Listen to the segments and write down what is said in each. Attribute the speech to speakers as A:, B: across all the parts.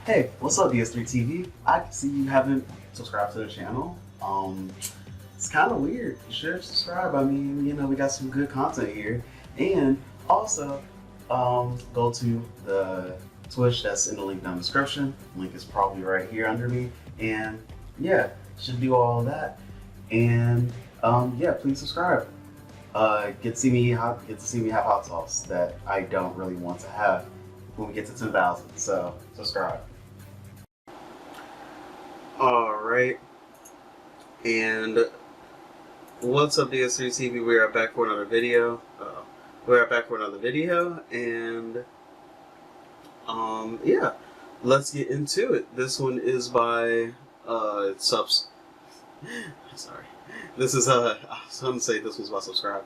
A: Hey, what's up, DS3TV? I can see you haven't subscribed to the channel. It's kind of weird. You should subscribe. I mean, you know, we got some good content here. And also, go to the Twitch that's in the link down in the description. Link is probably right here under me. And yeah, should do all of that. And yeah, please subscribe. Get to see me have hot sauce that I don't really want to have when we get to 10,000. So subscribe. Alright, and what's up, DS3TV? We are back for another video. And yeah, let's get into it. This one is by subs. Sorry, this is I was gonna say this one's by subscribe.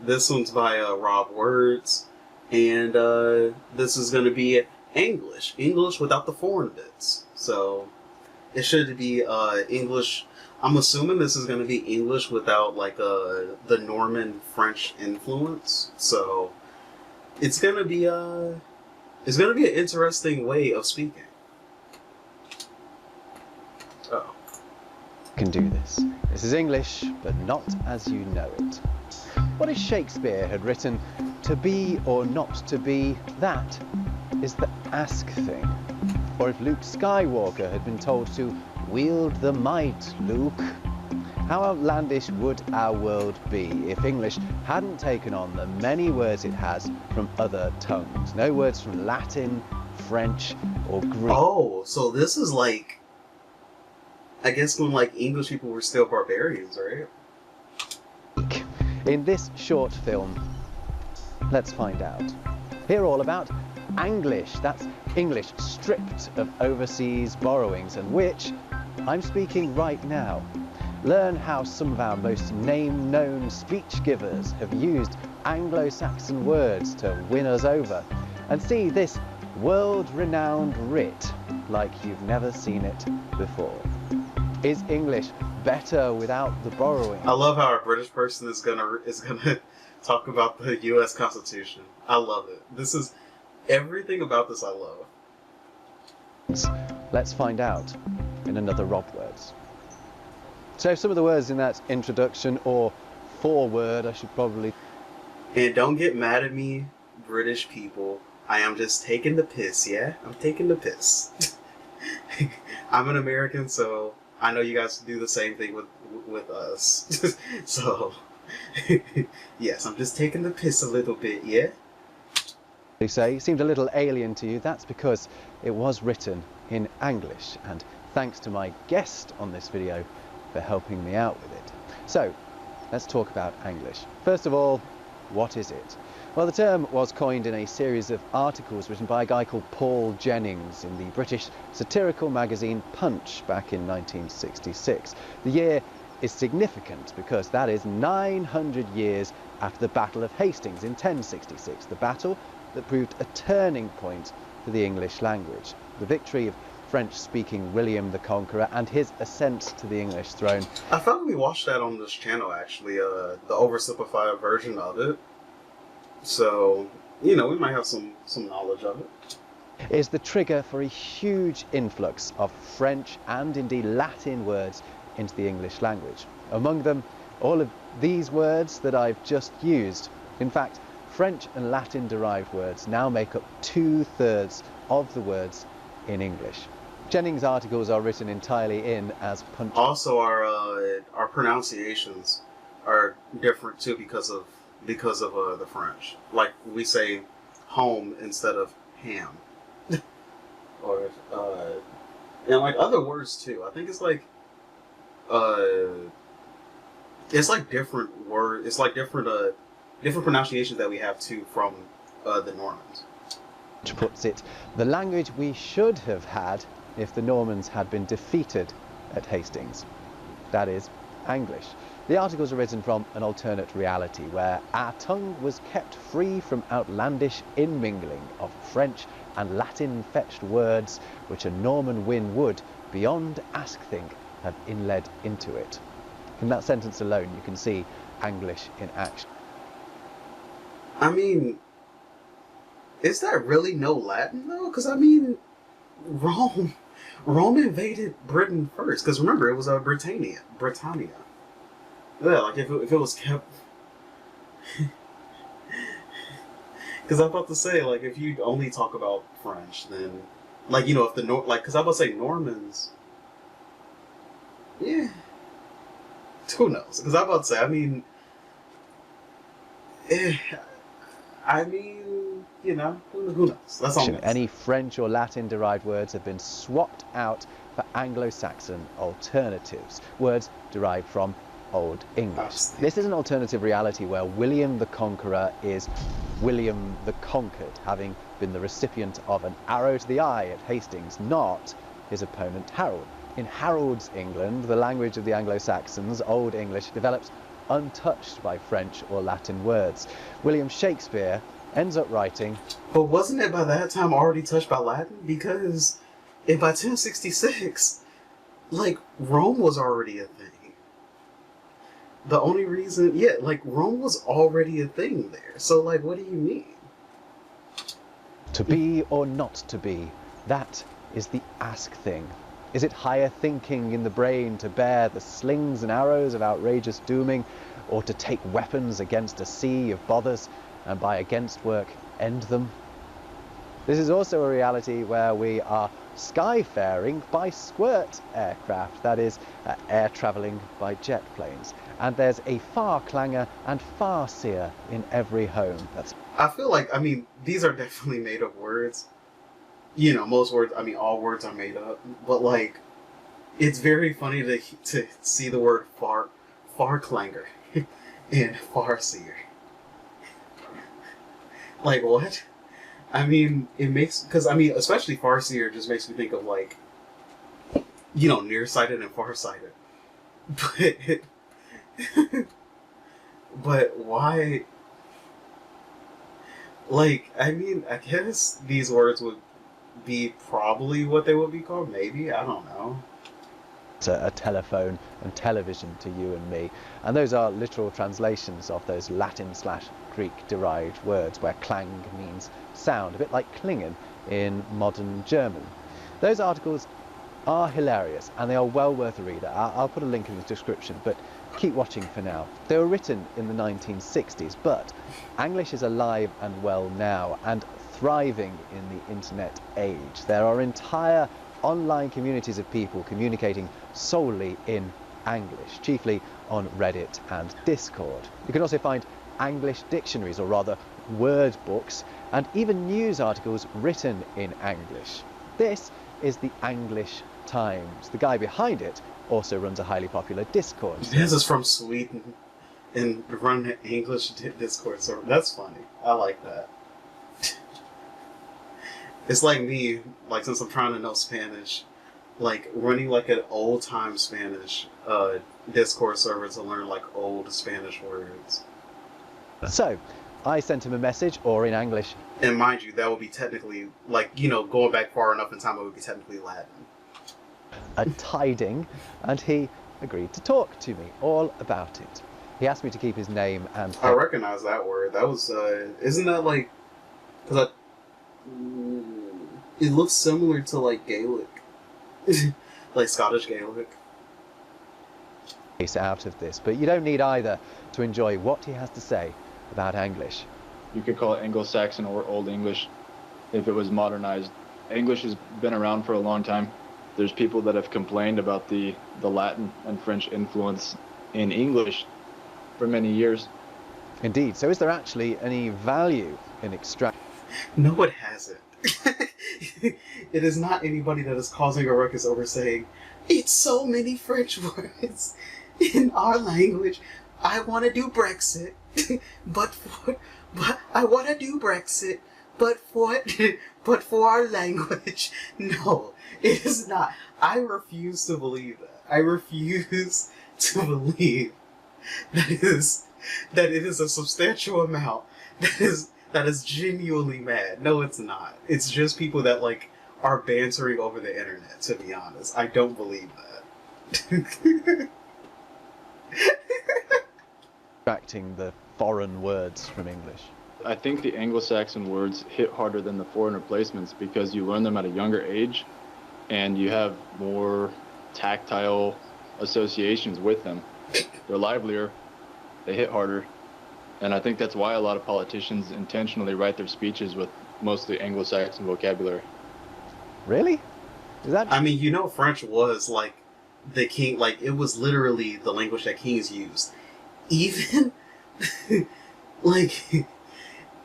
A: This one's by RobWords, and this is gonna be English without the foreign bits. So it should be English. I'm assuming this is going to be English without like the Norman French influence. So it's going to be an interesting way of speaking. Oh,
B: Can do this. This is English, but not as you know it. What if Shakespeare had written, "To be or not to be, that is the ask thing"? Or if Luke Skywalker had been told to wield the might, Luke? How outlandish would our world be if English hadn't taken on the many words it has from other tongues? No words from Latin, French, or Greek.
A: Oh, so this is like, I guess when like English people were still barbarians, right?
B: In this short film, let's find out. Hear all about Anglish. That's English stripped of overseas borrowings, and which I'm speaking right now. Learn how some of our most name-known speech givers have used Anglo-Saxon words to win us over, and see this world-renowned writ like you've never seen it before. Is English better without the borrowing?
A: I love how a British person is gonna talk about the U.S. Constitution. I love it. This is everything about this I love.
B: Let's find out in another RobWords. So some of the words in that introduction, or foreword, I should probably...
A: And don't get mad at me, British people. I am just taking the piss, yeah? I'm taking the piss. I'm an American, so I know you guys do the same thing with us. So, yes, I'm just taking the piss a little bit, yeah?
B: They say seemed a little alien to you. That's because it was written in Anglish, and thanks to my guest on this video for helping me out with it. So let's talk about Anglish. First of all, what is it? Well, the term was coined in a series of articles written by a guy called Paul Jennings in the British satirical magazine Punch back in 1966. The year is significant because that is 900 years after the Battle of Hastings in 1066, the battle that proved a turning point for the English language. The victory of French-speaking William the Conqueror and his ascent to the English throne.
A: I thought we watched that on this channel, actually, the oversimplified version of it. So, you know, we might have some knowledge of it.
B: Is the trigger for a huge influx of French and indeed Latin words into the English language. Among them, all of these words that I've just used. In fact, French and Latin derived words now make up 2/3 of the words in English. Jennings' articles are written entirely in as Punch.
A: Also, our pronunciations are different too because of the French. Like we say home instead of ham, or and like other words too. I think it's like different word. It's like different pronunciations that we have too from the Normans.
B: Puts it, the language we should have had if the Normans had been defeated at Hastings. That is Anglish. The articles are written from an alternate reality where our tongue was kept free from outlandish immingling of French and Latin-fetched words which a Norman win would, beyond ask-think, have inled into it. In that sentence alone, you can see Anglish in action.
A: I mean, is that really no Latin though? Because I mean, Rome invaded Britain first, because remember, it was Britannia. Yeah, like if it was kept. Because I'm about to say, like, if you only talk about French, then, like, you know, if the because I'm about to say Normans. Yeah. Who knows? Because I'm about to say, I mean, you know, who knows? That's all.
B: Any French or Latin derived words have been swapped out for Anglo-Saxon alternatives, words derived from Old English. This is an alternative reality where William the Conqueror is William the Conquered, having been the recipient of an arrow to the eye at Hastings, not his opponent Harold. In Harold's England, the language of the Anglo-Saxons, Old English, develops untouched by French or Latin words. William Shakespeare ends up writing...
A: But wasn't it by that time already touched by Latin? Because if by 1066, like, Rome was already a thing. The only reason, yeah, like, Rome was already a thing there. So, like, what do you mean?
B: To be or not to be, that is the ask thing. Is it higher thinking in the brain to bear the slings and arrows of outrageous dooming, or to take weapons against a sea of bothers, and by against work end them? This is also a reality where we are skyfaring by squirt aircraft, that is, air travelling by jet planes. And there's a far clanger and far seer in every home.
A: I feel like, I mean, these are definitely made up words. You know, most words, I mean, all words are made up. But, like, it's very funny to see the word far clanger and far seer. Like, what? I mean, it makes, because, I mean, especially farseer just makes me think of, like, you know, nearsighted and farsighted. But why? Like, I mean, I guess these words would be probably what they would be called. Maybe, I don't know.
B: A telephone and television to you and me, and those are literal translations of those Latin/Greek derived words where clang means sound, a bit like klingen in modern German. Those articles are hilarious and they are well worth a read. I'll put a link in the description, but keep watching for now. They were written in the 1960s, but English is alive and well now and thriving in the internet age. There are entire online communities of people communicating solely in English, chiefly on Reddit and Discord. You can also find English dictionaries, or rather word books, and even news articles written in English. This is the English Times. The guy behind it also runs a highly popular Discord server.
A: This is from Sweden and run an English Discord server. That's funny. I like that. It's like me, like, since I'm trying to know Spanish, like, running, like, an old-time Spanish Discord server to learn, like, old Spanish words.
B: So, I sent him a message, or in English.
A: And mind you, that would be technically, like, you know, going back far enough in time, it would be technically Latin.
B: A tiding, and he agreed to talk to me all about it. He asked me to keep his name and...
A: I recognize that word. That was, isn't that, like... Because it looks similar to, like, Gaelic. Like Scottish Gaelic.
B: Out of this, but you don't need either to enjoy what he has to say about English.
C: You could call it Anglo-Saxon or Old English if it was modernized. English has been around for a long time. There's people that have complained about the Latin and French influence in English for many years.
B: Indeed. So is there actually any value in extract?
A: No, it hasn't. It is not anybody that is causing a ruckus over saying, it's so many French words in our language. I want to do Brexit, but I want to do Brexit, but for our language. No, it is not. I refuse to believe that. I refuse to believe that it is a substantial amount that is genuinely mad. No, it's not. It's just people that, like, are bantering over the internet, to be honest. I don't believe that.
B: Extracting the foreign words from English.
C: I think the Anglo-Saxon words hit harder than the foreign replacements because you learn them at a younger age, and you have more tactile associations with them. They're livelier, they hit harder, and I think that's why a lot of politicians intentionally write their speeches with mostly Anglo-Saxon vocabulary.
B: Really? Is that?
A: I mean, you know, French was like the king, like it was literally the language that kings used. Even, like,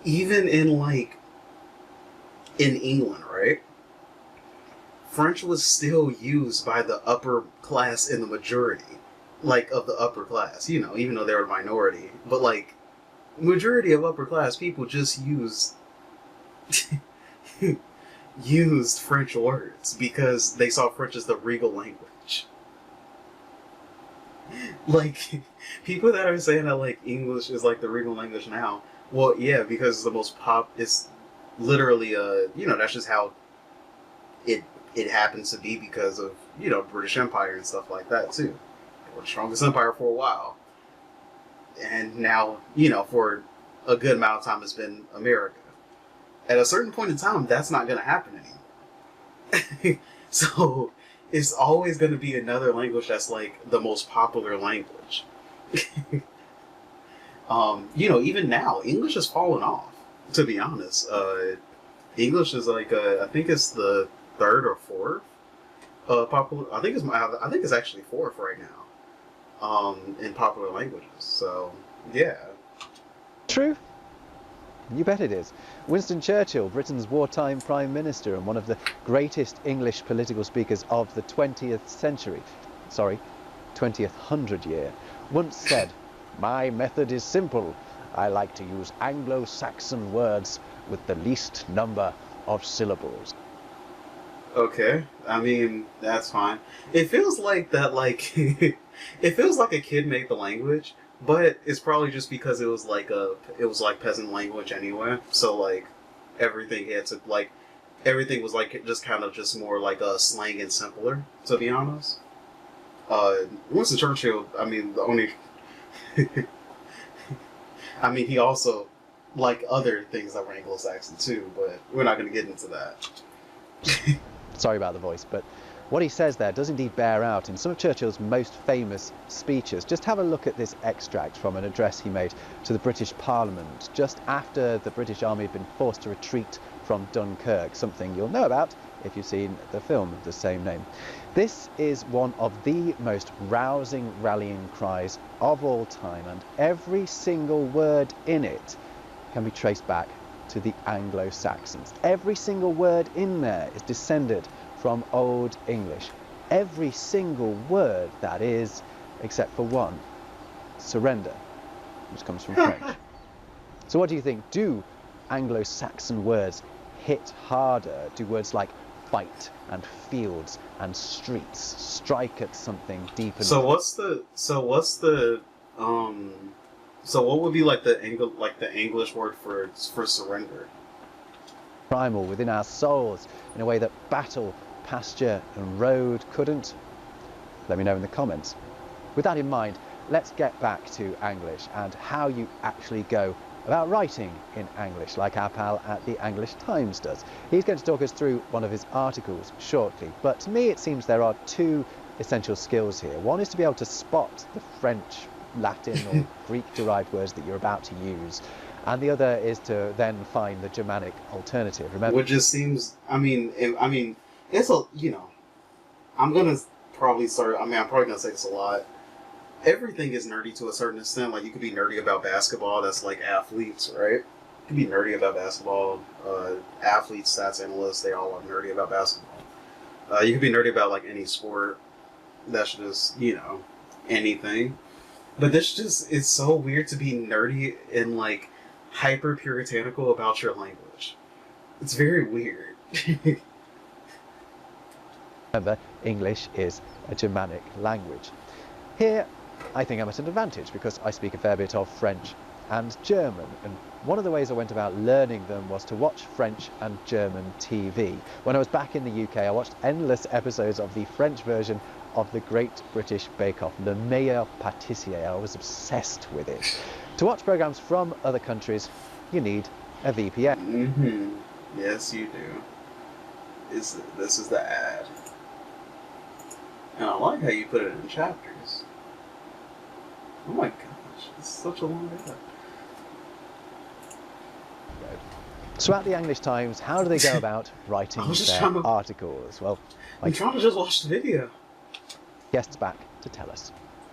A: even in like in England, right? French was still used by the upper class and the majority, like of the upper class. You know, even though they're a minority, but like majority of upper class people just used used French words because they saw French as the regal language. Like, people that are saying that like English is like the regal language now, well, yeah, because it's the most it's literally you know, that's just how it happens to be because of, you know, British Empire and stuff like that too. They were the strongest empire for a while, and now, you know, for a good amount of time it's been America. At a certain point in time, that's not going to happen anymore. So it's always going to be another language that's like the most popular language. You know, even now, English has fallen off, to be honest. English is like, I think it's the third or fourth popular. I think it's actually fourth right now in popular languages. So, yeah.
B: True. You bet it is. Winston Churchill, Britain's wartime Prime Minister and one of the greatest English political speakers of the 20th century, 20th hundred year, once said, "My method is simple. I like to use Anglo-Saxon words with the least number of syllables."
A: Okay, I mean, that's fine. It feels like that, like, it feels like a kid made the language, but it's probably just because it was like peasant language anyway. So like everything was like just kind of just more like a slang and simpler, to be honest. Winston Churchill, I mean, the only, I mean, he also like other things that were Anglo-Saxon too, but we're not going to get into that.
B: Sorry about the voice, but what he says there does indeed bear out in some of Churchill's most famous speeches. Just have a look at this extract from an address he made to the British Parliament just after the British Army had been forced to retreat from Dunkirk, something you'll know about if you've seen the film of the same name. This is one of the most rousing rallying cries of all time, and every single word in it can be traced back to the Anglo-Saxons. Every single word in there is descended from Old English. Every single word, that is, except for one, surrender, which comes from French. So what do you think? Do Anglo-Saxon words hit harder? Do words like fight and fields and streets strike at something deep? And
A: So what would be like the English word for surrender?
B: primal within our souls in a way that battle, pasture and road couldn't? Let me know in the comments. With that in mind, let's get back to Anglish and how you actually go about writing in Anglish, like our pal at the Anglish Times does. He's going to talk us through one of his articles shortly, but to me it seems there are two essential skills here. One is to be able to spot the French, Latin or Greek-derived words that you're about to use, and the other is to then find the Germanic alternative. Remember,
A: Which just seems, it's a, you know, I'm probably gonna say this a lot. Everything is nerdy to a certain extent. Like, you could be nerdy about basketball, that's like athletes, right? You could be nerdy about basketball. Athletes, stats analysts, they all are nerdy about basketball. You could be nerdy about like any sport. That's just, you know, anything. But it's so weird to be nerdy and like hyper puritanical about your language. It's very weird.
B: remember, English is a Germanic language. Here, I think I'm at an advantage because I speak a fair bit of French and German, and one of the ways I went about learning them was to watch French and German TV. When I was back in the UK, I watched endless episodes of the French version of the Great British Bake Off, Le Meilleur Pâtissier. I was obsessed with it. To watch programs from other countries, you need a VPN.
A: Mm-hmm. Yes, you do. This is the ad. And I like how you put it in chapters. Oh my gosh, it's such a long video.
B: So at the English Times, how do they go about writing their articles? Well,
A: I'm trying to just watch the video.
B: Guests back to tell us.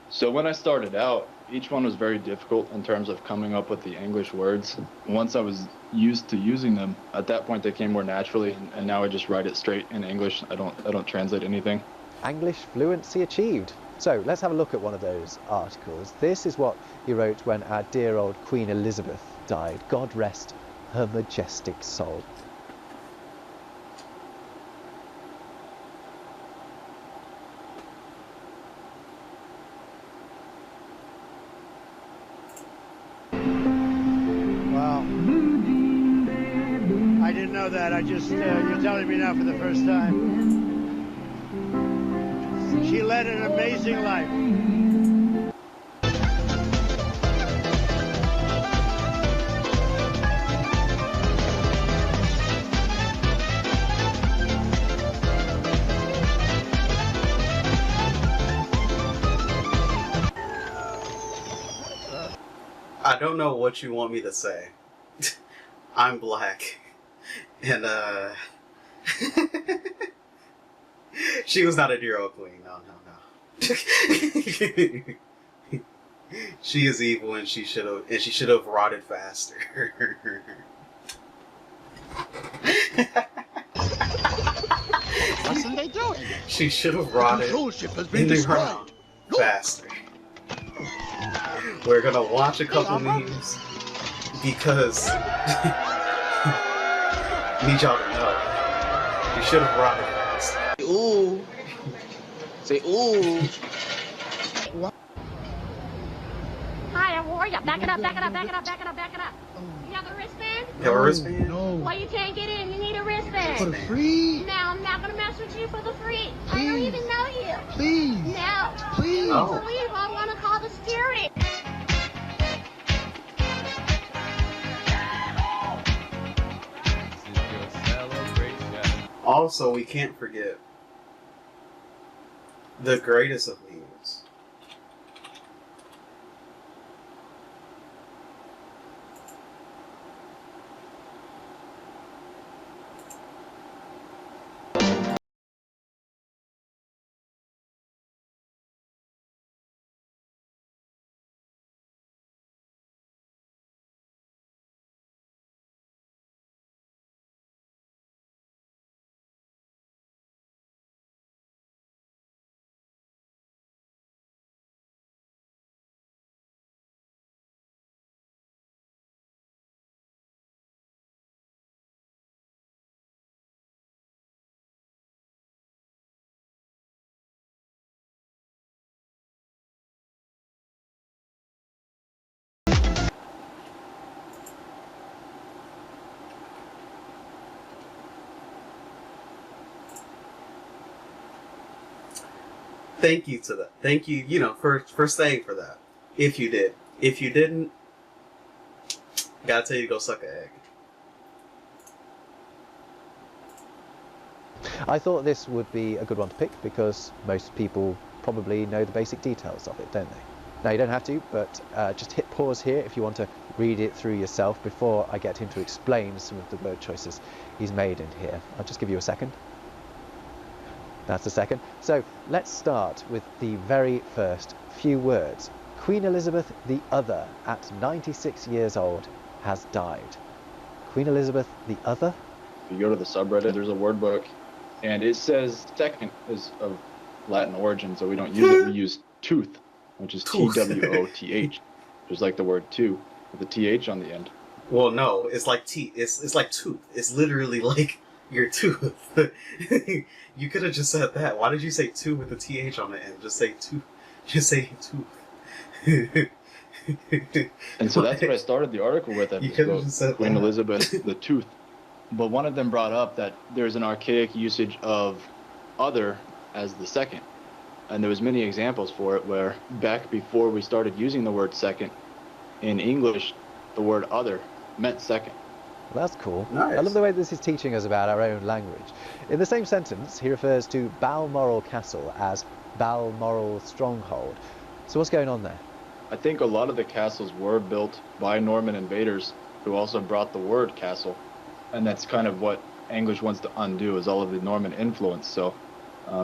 C: So when I started out, each one was very difficult in terms of coming up with the English words. Once I was used to using them, at that point they came more naturally, and now I just write it straight in English. I don't translate anything.
B: English fluency achieved. So let's have a look at one of those articles. This is what he wrote when our dear old Queen Elizabeth died. God rest her majestic soul.
D: Wow. I didn't know that. I just, you're telling me now for the first time. She led an amazing life.
A: I don't know what you want me to say. I'm black. And, she was not a dear old queen. No. She is evil, and she should have rotted faster.
D: What's they doing?
A: She should have rotted in the ground faster. We're gonna watch a couple memes because need y'all to know she should have rotted faster.
E: Ooh. Say ooh.
F: Hi, how are ya? Back it up. You have a wristband?
A: You have a wristband?
D: No.
F: Why you can't get in? You need a wristband.
D: For the free?
F: Now, I'm not gonna mess with you for the free. I don't even know you.
D: Please.
F: No.
D: Please.
A: Oh.
F: To leave, I wanna call the security.
A: Also, we can't forget the greatest of memes. Thank you to that. Thank you, for staying for that. If you did. If you didn't, gotta tell you to go suck an egg.
B: I thought this would be a good one to pick because most people probably know the basic details of it, don't they? Now, you don't have to, but just hit pause here if you want to read it through yourself before I get him to explain some of the word choices he's made in here. I'll just give you a second. That's a second. So let's start with the very first few words. Queen Elizabeth the Other, at 96 years old, has died. Queen Elizabeth the Other?
C: If you go to the subreddit, there's a word book, and it says second is of Latin origin, so we don't use it. We use tooth, which is T-W-O-T-H. Just like the word two, with the T-H on the end.
A: Well, no, it's like teeth. It's like tooth. It's literally like your tooth. You could have just said that. Why did you say two with the TH on the end? Just say tooth. Just say tooth.
C: And so that's what I started the article with.
A: You could have just said
C: Queen
A: that.
C: Elizabeth, the tooth. But one of them brought up that there's an archaic usage of other as the second. And there was many examples for it where back before we started using the word second, in English, the word other meant second.
B: Well, that's cool.
A: Nice.
B: I love the way this is teaching us about our own language. In the same sentence, he refers to Balmoral Castle as Balmoral Stronghold. So what's going on there?
C: I think a lot of the castles were built by Norman invaders who also brought the word castle. And that's kind of what English wants to undo, is all of the Norman influence. So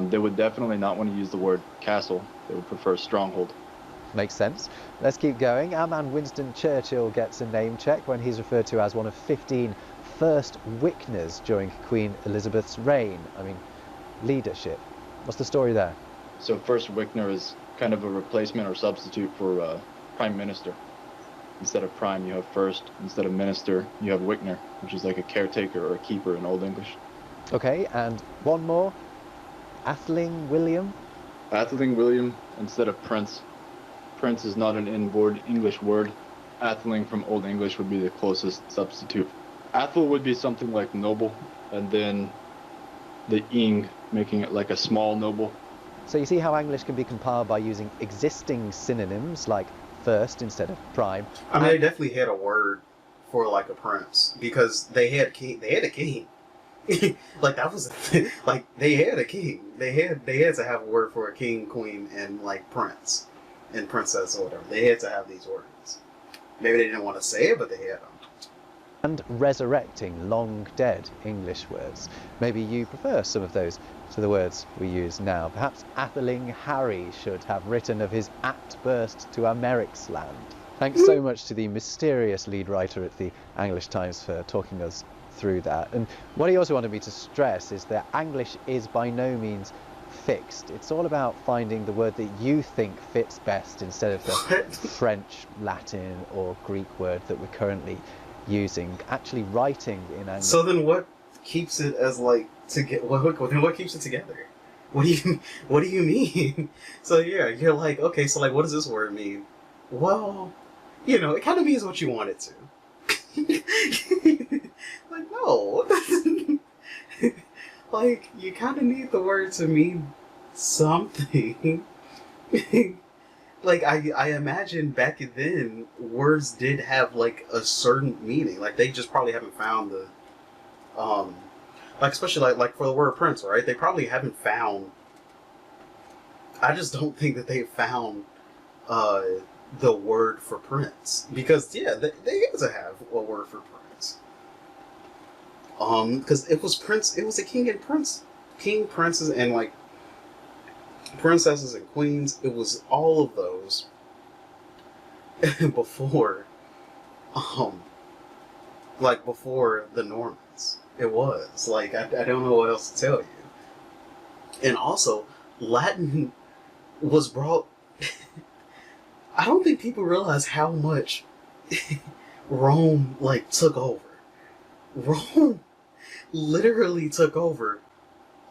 C: they would definitely not want to use the word castle. They would prefer stronghold.
B: Makes sense. Let's keep going. Our man Winston Churchill gets a name check when he's referred to as one of 15 first Wickners during Queen Elizabeth's reign. I mean, leadership. What's the story there?
C: So first Wickner is kind of a replacement or substitute for prime minister. Instead of prime, you have first. Instead of minister, you have Wickner, which is like a caretaker or a keeper in Old English.
B: Okay, and one more. Atheling William?
C: Atheling William instead of prince. Prince is not an inboard English word. Atheling from Old English would be the closest substitute. Athel would be something like noble, and then the ing, making it like a small noble.
B: So you see how English can be compiled by using existing synonyms like first instead of prime.
A: I mean, they definitely had a word for like a prince because they had a king. Like that was like they had a king. They had to have a word for a king, queen, and like prince and princess or whatever. They had to have these words. Maybe they didn't want to say it, but they had them.
B: And resurrecting long dead English words. Maybe you prefer some of those to the words we use now. Perhaps Atheling Harry should have written of his apt burst to Americ's land. Thanks so much to the mysterious lead writer at the English Times for talking us through that. And what he also wanted me to stress is that English is by no means fixed. It's all about finding the word that you think fits best instead of the French, Latin or Greek word that we're currently using. Actually writing in English.
A: So then what keeps it as like what keeps it together? What do you mean? So yeah, you're like, okay, so like what does this word mean? Well, it kind of means what you want it to. Like, no. Like, you kind of need the word to mean something. Like, I imagine back then, words did have, like, a certain meaning. Like, they just probably haven't found the, like, especially, like for the word prince, right? They probably haven't found, I just don't think that they found, the word for prince. Because, yeah, they had to have a word for prince. Because it was a king and princes, and, like, princesses and queens. It was all of those before, before the Normans. It was, like, I don't know what else to tell you. And also, Latin was brought... I don't think people realize how much Rome, like, took over. Rome literally took over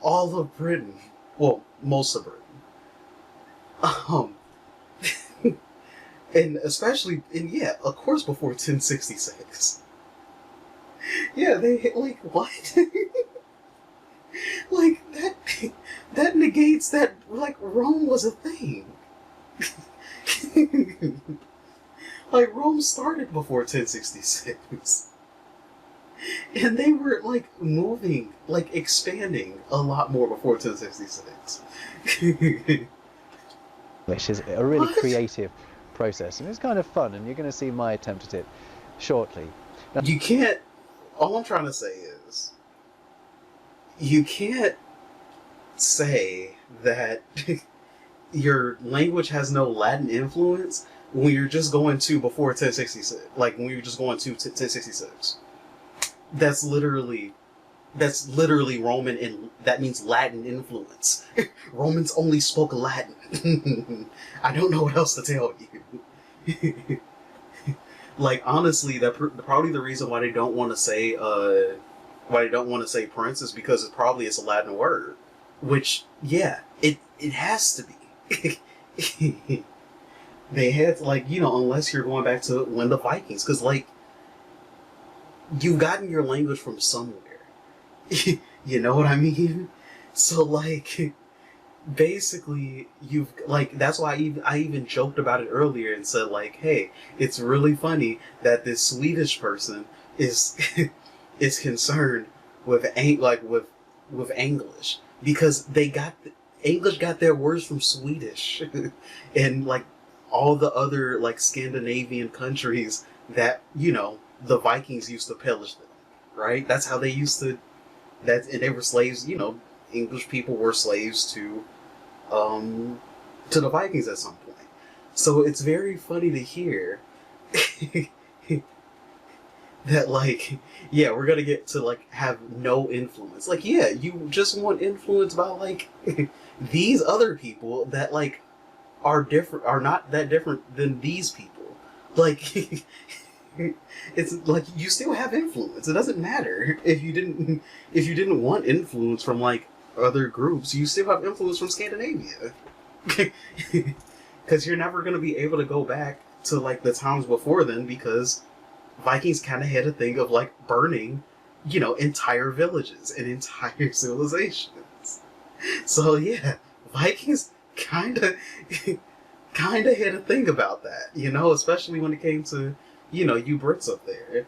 A: all of Britain. Well, most of Britain. And especially, yeah, of course before 1066. Yeah, they, like, what? Like, that negates that, like, Rome was a thing. Like, Rome started before 1066. And they were, like, moving, like, expanding a lot more before 1066.
B: Which is a really creative process, and it's kind of fun, and you're going to see my attempt at it shortly. Now,
A: You can't... All I'm trying to say is... You can't say that your language has no Latin influence when you're just going to before 1066. Like, when you're just going to 1066. That's literally Roman, and that means Latin influence. Romans only spoke Latin. I don't know what else to tell you. Like, honestly, probably the reason why they don't want to say prince is because it's a Latin word. Which, yeah, it has to be. They had to, like, unless you're going back to when the Vikings, because, like, you've gotten your language from somewhere. You know what I mean? So, like, basically, that's why I even joked about it earlier and said, like, hey, it's really funny that this Swedish person is is concerned with with English, because English got their words from Swedish and like all the other like Scandinavian countries that, you know, the Vikings used to pillage them, right? That's how they used to. And they were slaves. You know, English people were slaves to the Vikings at some point. So it's very funny to hear that, like, yeah, we're gonna get to like have no influence. Like, yeah, you just want influence by like these other people that like are not that different than these people. Like, it's like you still have influence. It doesn't matter if you didn't want influence from like other groups. You still have influence from Scandinavia, because you're never gonna be able to go back to like the times before then, because Vikings kind of had a thing of like burning, you know, entire villages and entire civilizations. So yeah, Vikings kind of had a thing about that, you know, especially when it came to, you know, you Brits up there.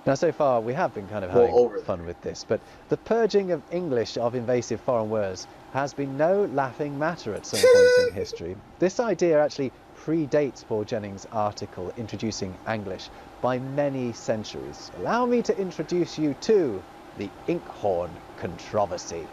B: Now, so far we have been kind of having fun with this, but the purging of English of invasive foreign words has been no laughing matter at some points in history. This idea actually predates Paul Jennings' article introducing Anglish by many centuries. Allow me to introduce you to the Inkhorn controversy.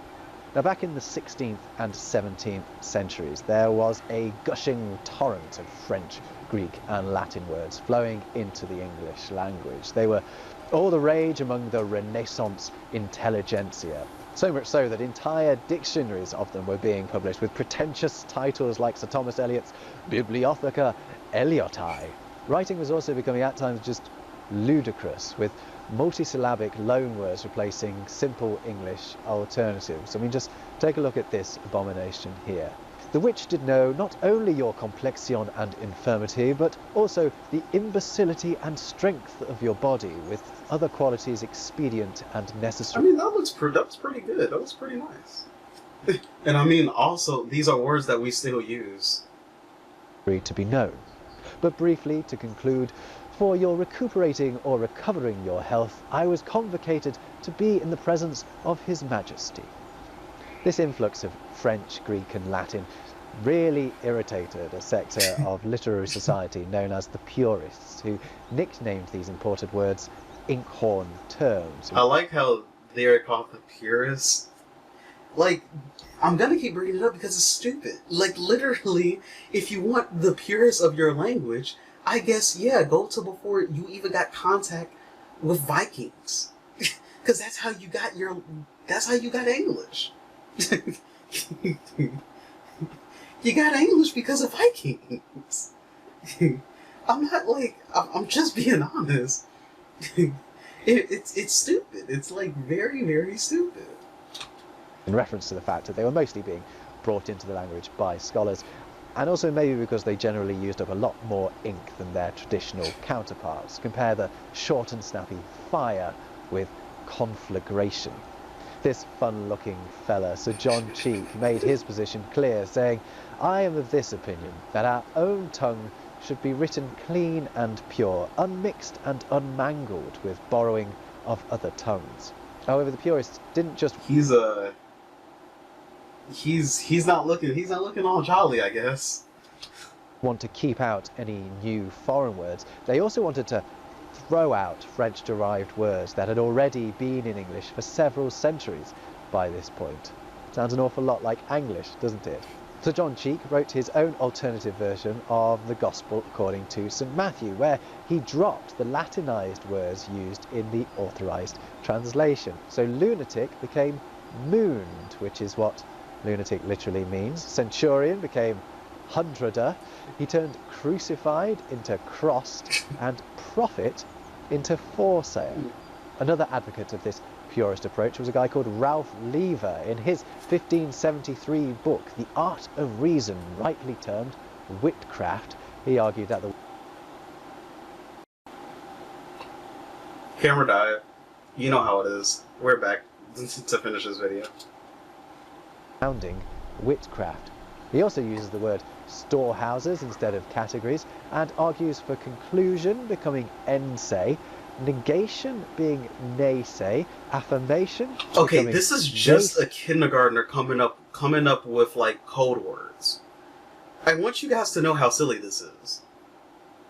B: Now, back in the 16th and 17th centuries, there was a gushing torrent of French, Greek and Latin words flowing into the English language. They were all the rage among the Renaissance intelligentsia. So much so that entire dictionaries of them were being published with pretentious titles like Sir Thomas Eliot's Bibliotheca Eliotai. Writing was also becoming at times just ludicrous, with multisyllabic loanwords replacing simple English alternatives. I mean, just take a look at this abomination here. The which did know not only your complexion and infirmity, but also the imbecility and strength of your body, with other qualities expedient and necessary.
A: I mean, that was pretty good. That was pretty nice. And I mean, also, these are words that we still use.
B: To be known. But briefly, to conclude, for your recuperating or recovering your health, I was convocated to be in the presence of His Majesty. This influx of French, Greek and Latin really irritated a sector of literary society known as the purists, who nicknamed these imported words Inkhorn terms.
A: I like how they're called the purists. Like, I'm gonna keep bringing it up because it's stupid. Like, literally, if you want the purest of your language, I guess, yeah, go to before you even got contact with Vikings. Because that's how you got English. You got English because of Vikings. I'm just being honest. It's stupid. It's like very, very stupid.
B: In reference to the fact that they were mostly being brought into the language by scholars, and also maybe because they generally used up a lot more ink than their traditional counterparts. Compare the short and snappy fire with conflagration. This fun-looking fella, Sir John Cheek, made his position clear, saying, I am of this opinion, that our own tongue should be written clean and pure, unmixed and unmangled with borrowing of other tongues. However, the purists didn't just...
A: He's not looking all jolly, I guess.
B: ...want to keep out any new foreign words. They also wanted to throw out French-derived words that had already been in English for several centuries by this point. Sounds an awful lot like Anglish, doesn't it? Sir John Cheek wrote his own alternative version of the Gospel according to St Matthew, where he dropped the Latinized words used in the authorized translation. So lunatic became mooned, which is what lunatic literally means. Centurion became hundreder. He turned crucified into crossed, and prophet into foresail. Another advocate of this purist approach was a guy called Ralph Lever. In his 1573 book, The Art of Reason, rightly termed Witchcraft, he argued that the...
A: Camera died. You know how it is. We're back to finish this video.
B: ...founding witchcraft. He also uses the word storehouses instead of categories, and argues for conclusion becoming ense, negation being naysay, affirmation.
A: Okay,
B: becoming
A: this is just
B: naysay.
A: a kindergartner coming up with like code words. I want you guys to know how silly this is.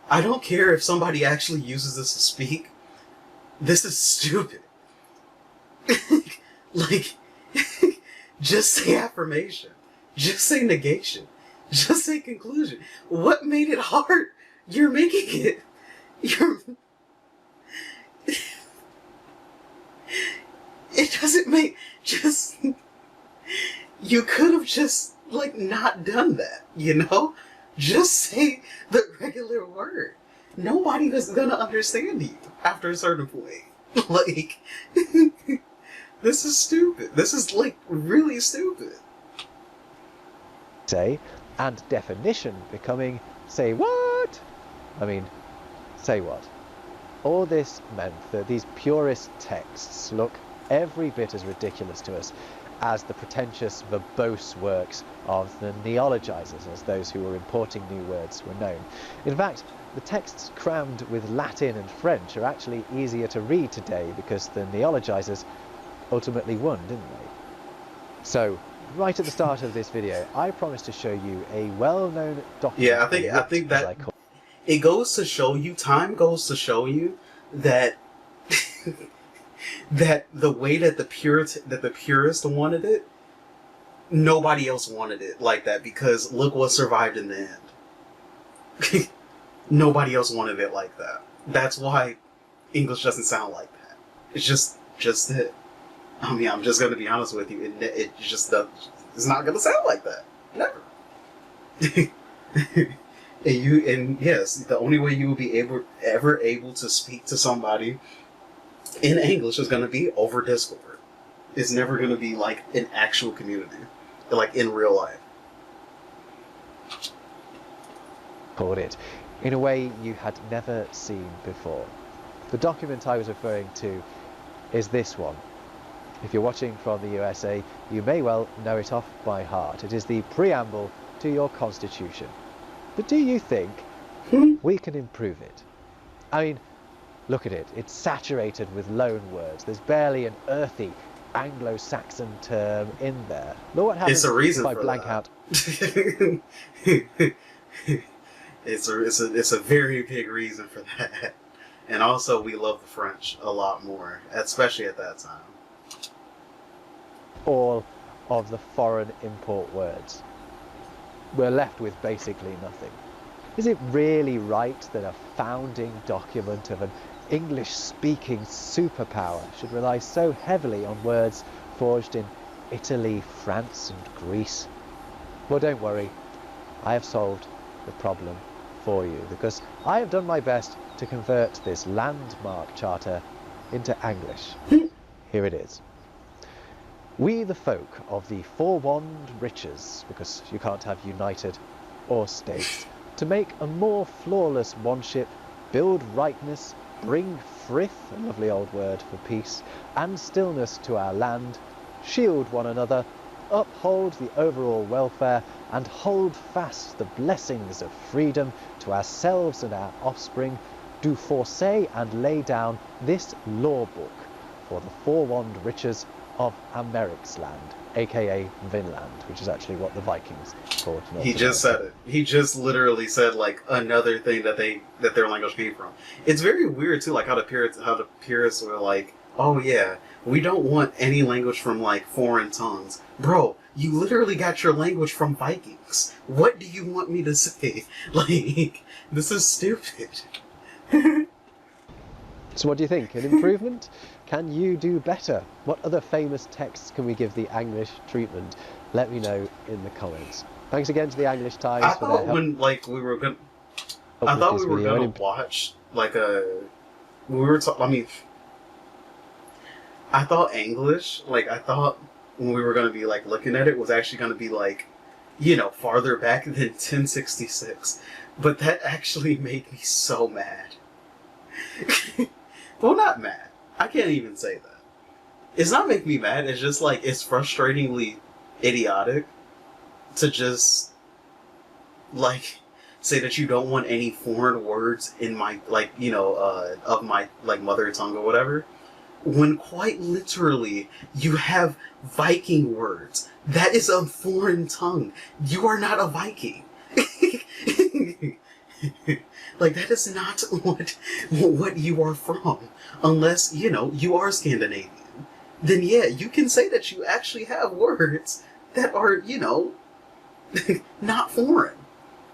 A: I don't care if somebody actually uses this to speak. This is stupid. Like, just say affirmation. Just say negation. Just say conclusion. What made it hard? You're making it. It doesn't make. Just. You could have just, like, not done that, you know? Just say the regular word. Nobody is gonna understand you after a certain point. Like, this is stupid. This is, like, really stupid.
B: Say, and definition becoming say what? I mean, say what? All this meant that these purist texts look every bit as ridiculous to us as the pretentious, verbose works of the neologizers, as those who were importing new words were known. In fact, the texts crammed with Latin and French are actually easier to read today because the neologizers ultimately won, didn't they? So, right at the start of this video, I promised to show you a well-known document.
A: Yeah, I think that it goes to show you, time goes to show you that that the way that the purist wanted it, nobody else wanted it like that, because look what survived in the end. Nobody else wanted it like that. That's why English doesn't sound like that. It's just it. I mean, I'm just going to be honest with you. It just does. It's not going to sound like that. Never. And yes, the only way you will be ever able to speak to somebody in English is going to be over Discord. It's never going to be like an actual community, like in real life.
B: Called it in a way you had never seen before. The document I was referring to is this one. If you're watching from the USA, you may well know it off by heart. It is the preamble to your Constitution. But do you think we can improve it? I mean, look at it. It's saturated with loan words. There's barely an earthy Anglo-Saxon term in there. Look what happens if I blank out.
A: It's a very big reason for that. And also, we love the French a lot more, especially at that time.
B: All of the foreign import words. We're left with basically nothing. Is it really right that a founding document of an English-speaking superpower should rely so heavily on words forged in Italy, France and Greece? Well, don't worry. I have solved the problem for you, because I have done my best to convert this landmark charter into Anglish. Here it is. We the folk of the four-wand riches, because you can't have united or states, to make a more flawless wandship, build rightness, bring frith, a lovely old word for peace, and stillness to our land, shield one another, uphold the overall welfare, and hold fast the blessings of freedom to ourselves and our offspring, do foresay and lay down this law book for the four-wand riches of Amerik's land, aka Vinland, which is actually what the Vikings called North
A: He just said it. He just literally said like another thing that their language came from. It's very weird too, like how the purists were like, oh yeah, we don't want any language from like foreign tongues. Bro, you literally got your language from Vikings. What do you want me to say? Like, this is stupid.
B: So what do you think? An improvement? Can you do better? What other famous texts can we give the Anglish treatment? Let me know in the comments. Thanks again to the English Times
A: I
B: for their
A: thought
B: help.
A: when like we were gonna, I thought we were gonna watch like I thought English, like I thought when we were gonna be like looking at it was actually gonna be like, you know, farther back than 1066, but that actually made me so mad. Well, not mad. I can't even say that. It's not making me mad. It's just like, it's frustratingly idiotic to just, like, say that you don't want any foreign words in my, like, you know, of my, like, mother tongue or whatever, when quite literally you have Viking words. That is a foreign tongue. You are not a Viking. Like, that is not what you are from. Unless, you know, you are Scandinavian. Then yeah, you can say that you actually have words that are, you know, not foreign.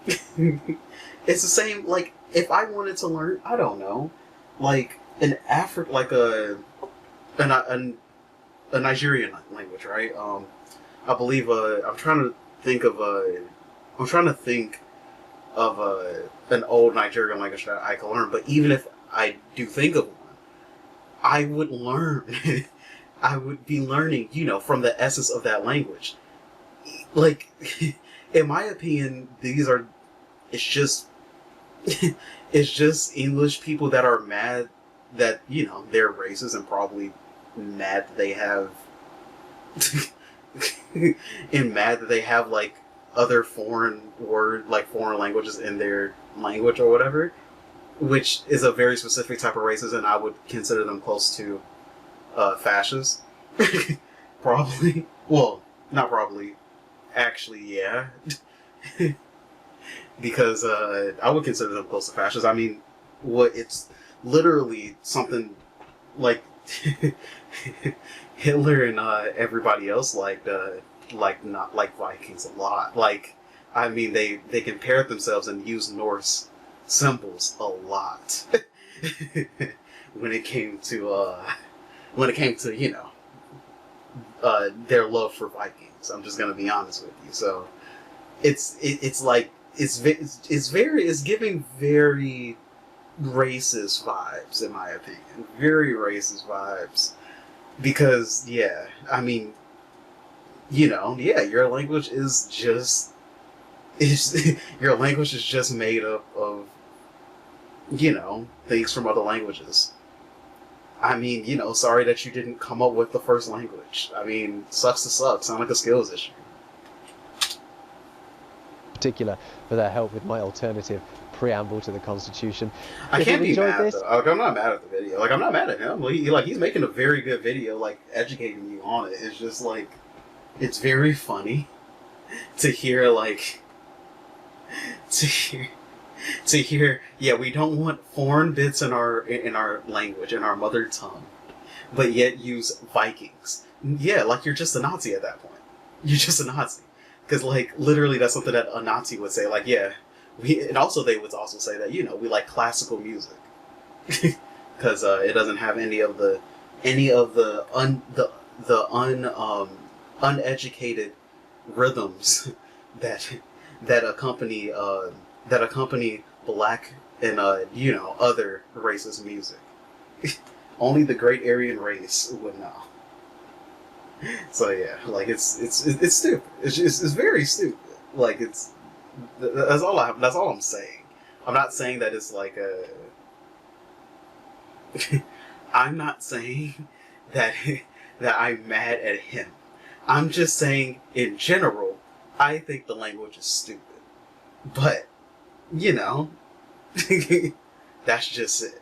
A: It's the same, like, if I wanted to learn, I don't know, like, an Nigerian language, right? I believe, I'm trying to think of an old Nigerian language that I could learn, but even if I do think of one, I would learn, I would be learning, you know, from the essence of that language. Like, in my opinion, it's just English people that are mad that, you know, they're racist and probably mad that they have, and mad that they have, like, other foreign languages in their language or whatever, which is a very specific type of racism, and I would consider them close to fascists. Probably. Well, not probably. Actually, yeah. Because I would consider them close to fascists. I mean, it's literally something like Hitler and everybody else not like Vikings a lot. Like, I mean, they compared themselves and used Norse symbols a lot when it came to you know, their love for Vikings. I'm just gonna be honest with you. So it's giving very racist vibes, in my opinion. Very racist vibes. Because, yeah, I mean, you know, yeah, your language is just made up of, you know, things from other languages. I mean, you know, sorry that you didn't come up with the first language. I mean, sucks to suck. Sound like a skills issue.
B: Particular for their help with my alternative preamble to the Constitution.
A: I
B: If
A: can't
B: you've
A: be
B: enjoyed
A: mad
B: this,
A: though. Like, I'm not mad at the video. Like, I'm not mad at him. He's making a very good video, like, educating you on it. It's just like, it's very funny to hear, like, to hear, yeah, we don't want foreign bits in our language, in our mother tongue, but yet use Vikings. Yeah, like, you're just a Nazi at that point. You're just a Nazi. Because, like, literally that's something that a Nazi would say. Like, yeah, and also they would also say that, you know, we like classical music. Because it doesn't have any of the uneducated rhythms that accompany black and you know, other racist music. Only the great Aryan race would know. So yeah, like it's stupid. It's very stupid. Like that's all I'm saying. I'm not saying that it's like a. I'm not saying that I'm mad at him. I'm just saying, in general, I think the language is stupid. But, you know, that's just it.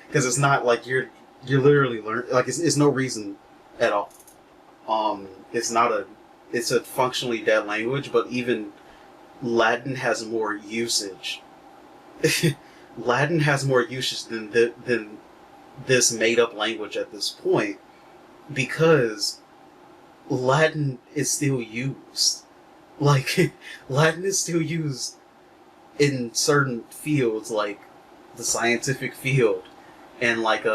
A: Because it's not like you're literally learning. Like, it's no reason at all. It's a functionally dead language, but even Latin has more usage. Latin has more usage than this made-up language at this point, because Latin is still used. Like, Latin is still used in certain fields, like the scientific field, and like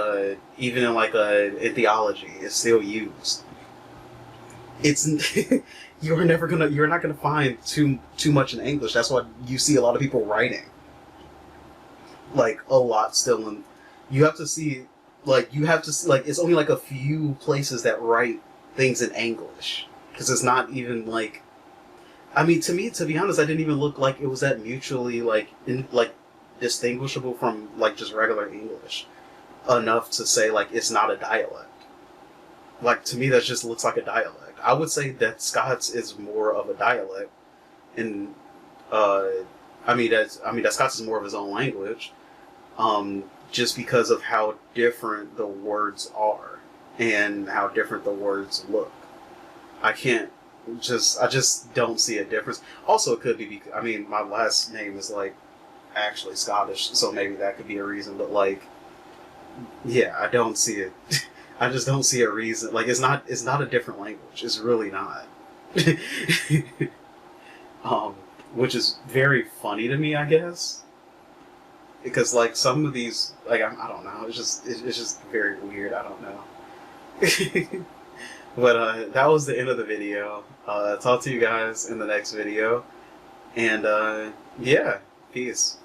A: even in theology, it's still used. It's you're not gonna find too much in English. That's why you see a lot of people writing, like, a lot still in. You have to see, like, it's only like a few places that write things in English, because it's not even like. I mean, to be honest, I didn't even look like it was that mutually distinguishable from like just regular English enough to say like it's not a dialect. Like, to me, that just looks like a dialect. I would say that Scots is more of a dialect, and I I mean, that Scots is more of his own language, just because of how different the words are and how different the words look. I just don't see a difference. Also, it could be because, I mean, my last name is like actually Scottish, so maybe that could be a reason. But like, yeah, I don't see it. I just don't see a reason. Like, it's not a different language. It's really not. Which is very funny to me, I guess, because like some of these, like I don't know, it's just very weird. I don't know. But that was the end of the video. Talk to you guys in the next video, and yeah, peace.